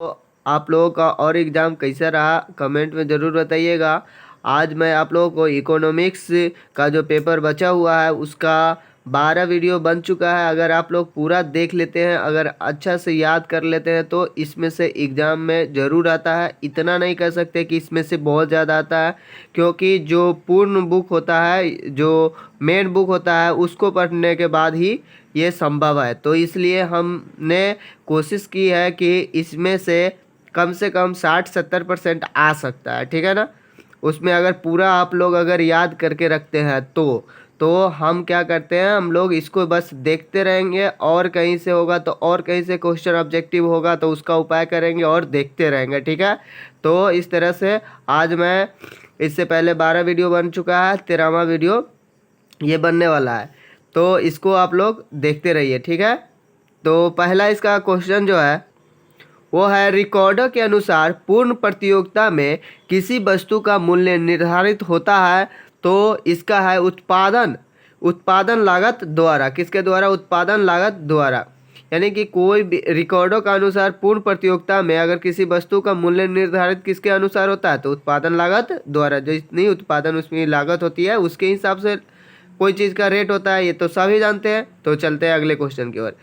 तो आप लोगों का और एग्ज़ाम कैसा रहा कमेंट में ज़रूर बताइएगा। आज मैं आप लोगों को इकोनॉमिक्स का जो पेपर बचा हुआ है उसका 12 वीडियो बन चुका है। अगर आप लोग पूरा देख लेते हैं, अगर अच्छा से याद कर लेते हैं तो इसमें से एग्ज़ाम में ज़रूर आता है। इतना नहीं कह सकते कि इसमें से बहुत ज़्यादा आता है, क्योंकि जो पूर्ण बुक होता है, जो मेन बुक होता है, उसको पढ़ने के बाद ही ये संभव है। तो इसलिए हमने कोशिश की है कि इसमें से कम 60-70% आ सकता है, ठीक है ना। उसमें अगर पूरा आप लोग अगर याद करके रखते हैं तो हम क्या करते हैं, हम लोग इसको बस देखते रहेंगे, और कहीं से होगा तो और कहीं से क्वेश्चन ऑब्जेक्टिव होगा तो उसका उपाय करेंगे और देखते रहेंगे, ठीक है। तो इस तरह से आज मैं, इससे पहले 12 वीडियो बन चुका है, 13वां वीडियो ये बनने वाला है, तो इसको आप लोग देखते रहिए, ठीक है। तो पहला इसका क्वेश्चन जो है वो है, रिकॉर्डर के अनुसार पूर्ण प्रतियोगिता में किसी वस्तु का मूल्य निर्धारित होता है तो इसका है उत्पादन उत्पादन लागत द्वारा। किसके द्वारा? उत्पादन लागत द्वारा। यानी कि कोई भी रिकॉर्डों का अनुसार पूर्ण प्रतियोगिता में अगर किसी वस्तु का मूल्य निर्धारित किसके अनुसार होता है तो उत्पादन लागत द्वारा। जो जितनी उत्पादन उसमें लागत होती है उसके हिसाब से कोई चीज़ का रेट होता है, ये तो सभी जानते हैं। तो चलते हैं अगले क्वेश्चन की ओर।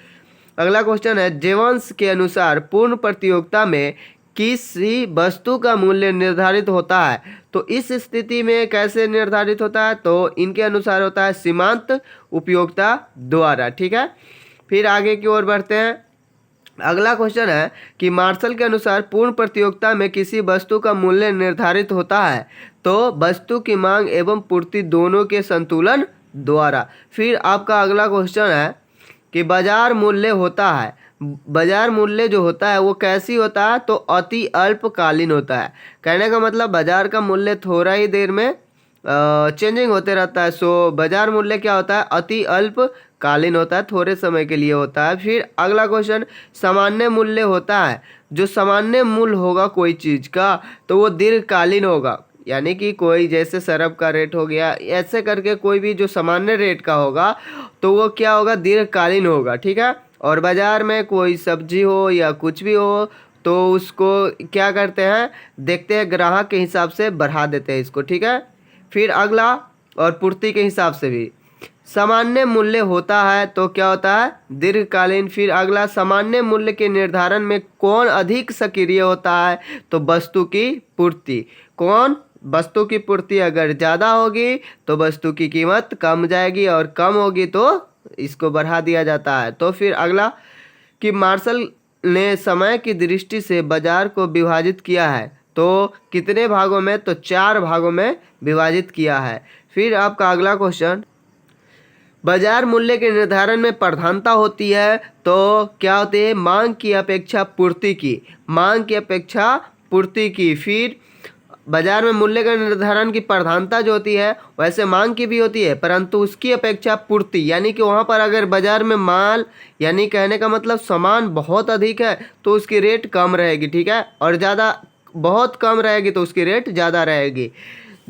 अगला क्वेश्चन है, जेवंश के अनुसार पूर्ण प्रतियोगिता में किसी वस्तु का मूल्य निर्धारित होता है तो इस स्थिति में कैसे निर्धारित होता है? तो इनके अनुसार होता है सीमांत उपयोगिता द्वारा, ठीक है। फिर आगे की ओर बढ़ते हैं। अगला क्वेश्चन है कि मार्शल के अनुसार पूर्ण प्रतियोगिता में किसी वस्तु का मूल्य निर्धारित होता है तो वस्तु की मांग एवं पूर्ति दोनों के संतुलन द्वारा। फिर आपका अगला क्वेश्चन है कि बाजार मूल्य होता है, बाजार मूल्य जो होता है वो कैसी होता है? तो अति अल्पकालीन होता है। कहने का मतलब बाजार का मूल्य थोड़ा ही देर में चेंजिंग होते रहता है। सो बाजार मूल्य क्या होता है? अति अल्पकालीन होता है, थोड़े समय के लिए होता है। फिर अगला क्वेश्चन, सामान्य मूल्य होता है। जो सामान्य मूल्य होगा कोई चीज़ का तो वो दीर्घकालीन होगा, यानी कि कोई जैसे सरफ का रेट हो गया, ऐसे करके कोई भी जो सामान्य रेट का होगा तो वो क्या होगा? दीर्घकालीन होगा, ठीक है। और बाजार में कोई सब्जी हो या कुछ भी हो तो उसको क्या करते हैं, देखते हैं ग्राहक के हिसाब से बढ़ा देते हैं इसको, ठीक है। फिर अगला, और पूर्ति के हिसाब से भी सामान्य मूल्य होता है तो क्या होता है? दीर्घकालीन। फिर अगला, सामान्य मूल्य के निर्धारण में कौन अधिक सक्रिय होता है? तो वस्तु की पूर्ति। कौन? वस्तु की पूर्ति अगर ज़्यादा होगी तो वस्तु की कीमत कम जाएगी, और कम होगी तो इसको बढ़ा दिया जाता है। तो फिर अगला कि मार्शल ने समय की दृष्टि से बाजार को विभाजित किया है तो कितने भागों में? तो 4 भागों में विभाजित किया है। फिर आपका अगला क्वेश्चन, बाजार मूल्य के निर्धारण में प्रधानता होती है तो क्या होती है? मांग की अपेक्षा पूर्ति की, मांग की अपेक्षा पूर्ति की। फिर बाजार में मूल्य का निर्धारण की प्रधानता जो होती है वैसे मांग की भी होती है, परंतु उसकी अपेक्षा पूर्ति, यानी कि वहाँ पर अगर बाजार में माल, यानी कहने का मतलब सामान बहुत अधिक है तो उसकी रेट कम रहेगी, ठीक है। और ज़्यादा, बहुत कम रहेगी तो उसकी रेट ज़्यादा रहेगी।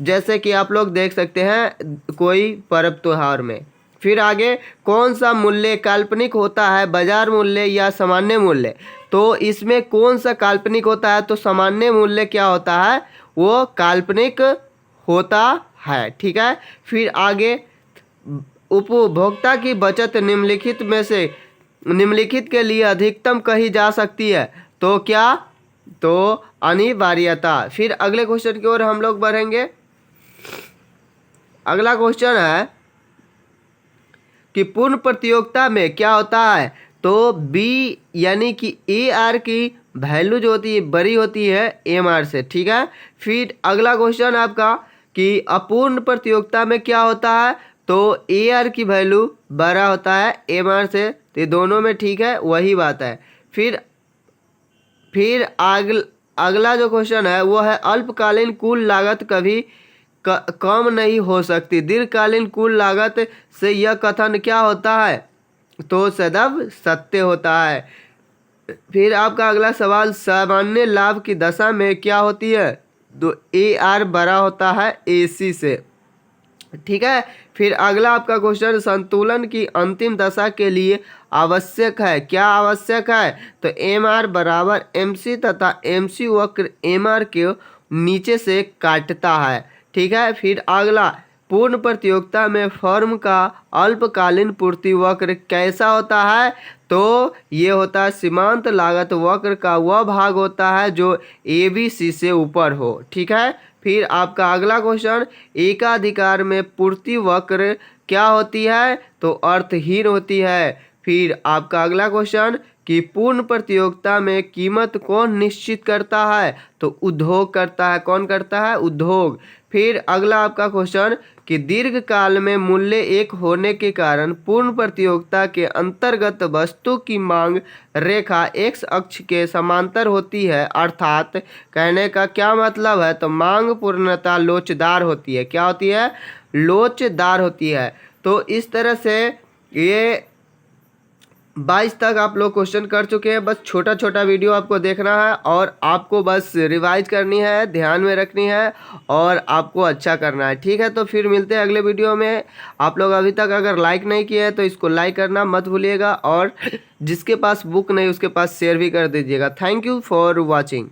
जैसे कि आप लोग देख सकते हैं कोई पर्व त्योहार में। फिर आगे, कौन सा मूल्य काल्पनिक होता है, बाजार मूल्य या सामान्य मूल्य? तो इसमें कौन सा काल्पनिक होता है? तो सामान्य मूल्य क्या होता है? वो काल्पनिक होता है, ठीक है। फिर आगे, उपभोक्ता की बचत निम्नलिखित में से निम्नलिखित के लिए अधिकतम कही जा सकती है तो क्या? तो अनिवार्यता। फिर अगले क्वेश्चन की ओर हम लोग बढ़ेंगे। अगला क्वेश्चन है कि पूर्ण प्रतियोगिता में क्या होता है? तो बी, यानी कि ए आर की वैल्यू जो होती है बड़ी होती है एम आर से, ठीक है। फिर अगला क्वेश्चन आपका कि अपूर्ण प्रतियोगिता में क्या होता है? तो ए आर की वैल्यू बड़ा होता है एम आर से। तो ये दोनों में ठीक है, वही बात है। फिर अगला जो क्वेश्चन है वो है, अल्पकालीन कुल लागत कभी कम नहीं हो सकती। दीर्घकालीन कुल लागत से यह कथन क्या होता है? तो सदैव सत्य होता है। फिर आपका अगला सवाल, सामान्य लाभ की दशा में क्या होती है? तो ए आर बड़ा होता है ए सी से, ठीक है। फिर अगला आपका क्वेश्चन, संतुलन की अंतिम दशा के लिए आवश्यक है। क्या आवश्यक है? तो एम आर बराबर एम सी तथा एम सी वक्र एम आर के नीचे से काटता है। ठीक है। फिर अगला, पूर्ण प्रतियोगिता में फर्म का अल्पकालीन पूर्ति वक्र कैसा होता है? तो ये होता है सीमांत लागत वक्र का वह भाग होता है जो ABC से ऊपर हो। ठीक है। फिर आपका अगला क्वेश्चन, एकाधिकार में पूर्ति वक्र क्या होती है? तो अर्थहीन होती है। फिर आपका अगला क्वेश्चन कि पूर्ण प्रतियोगिता में कीमत कौन निश्चित करता है? तो उद्योग करता है। कौन करता है? उद्योग। फिर अगला आपका क्वेश्चन कि दीर्घ काल में मूल्य एक होने के कारण पूर्ण प्रतियोगिता के अंतर्गत वस्तु की मांग रेखा एक्स अक्ष के समांतर होती है, अर्थात कहने का क्या मतलब है? तो मांग पूर्णता लोचदार होती है। क्या होती है? लोचदार होती है। तो इस तरह से ये 22 तक आप लोग क्वेश्चन कर चुके हैं। बस छोटा छोटा वीडियो आपको देखना है और आपको बस रिवाइज करनी है, ध्यान में रखनी है और आपको अच्छा करना है। ठीक है। तो फिर मिलते हैं अगले वीडियो में। आप लोग अभी तक अगर लाइक नहीं किए हैं तो इसको लाइक करना मत भूलिएगा और जिसके पास बुक नहीं उसके पास शेयर भी कर दीजिएगा। Thank you for watching.